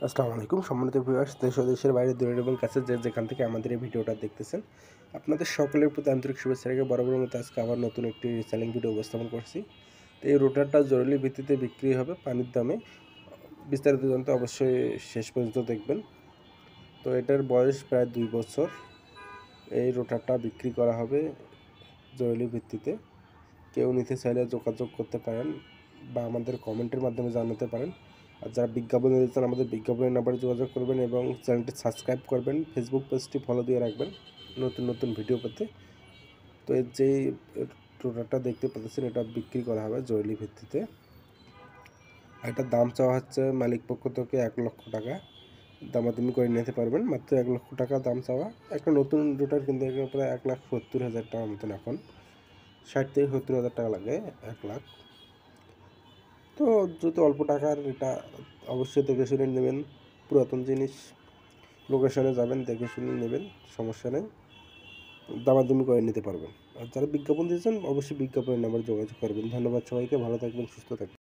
আসসালামু আলাইকুম সম্মানিত ভিউয়ার্স, দেশ ও দেশের বাইরে দূরের এবং কাছে যে যেখান থেকে আমাদের এই ভিডিওটা দেখতেছেন, আপনাদের সকলের প্রতি আন্তরিক শুভেচ্ছা রেখে বরাবরের মতো আজকে আবার নতুন একটি রিসেলিং ভিডিও উপস্থাপন করছি। তো এই রোটারটা জরুরি ভিত্তিতে বিক্রি হবে পানির দামে। বিস্তারিত জানতে অবশ্যই শেষ পর্যন্ত দেখবেন। তো এটার বয়স প্রায় 2 বছর। এই রোটারটা বিক্রি করা হবে জরুরি ভিত্তিতে। কেউ নিতে চাইলে যোগাযোগ করতে পারেন বা আমাদের কমেন্টের মাধ্যমে জানাতে পারেন। আর যারা বিজ্ঞাপন দিতে চান আমাদের বিজ্ঞাপনের নাম্বারে যোগাযোগ করবেন এবং চ্যানেলটি সাবস্ক্রাইব করবেন, ফেসবুক পেজটি ফলো দিয়ে রাখবেন নতুন নতুন ভিডিও পেতে। তো এর যেই টোটালটা দেখতে পাচ্ছেন এটা বিক্রি করা হবে জরুরি ভিত্তিতে। এটার দাম চাওয়া হচ্ছে মালিক পক্ষ থেকে 1 লক্ষ টাকা। দামাদামি করে নিতে পারবেন, মাত্র 1 লক্ষ টাকা দাম চাওয়া। একটা নতুন রোটার কিনতে গেলে প্রায় 1,70,000 টাকার মতন, এখন 60 থেকে 70,000 টাকা লাগে 1 লাখ। তো যদি অল্প টাকার, এটা অবশ্যই দেখে শুনে নেবেন। পুরাতন জিনিস, লোকেশনে যাবেন, দেখে শুনে নেবেন, সমস্যা নেই, দামাদামি করে নিতে পারবেন। আর যারা বিজ্ঞাপন দিয়েছেন অবশ্যই বিজ্ঞাপনের নাম্বারে যোগাযোগ করবেন। ধন্যবাদ সবাইকে, ভালো থাকবেন, সুস্থ থাকবেন।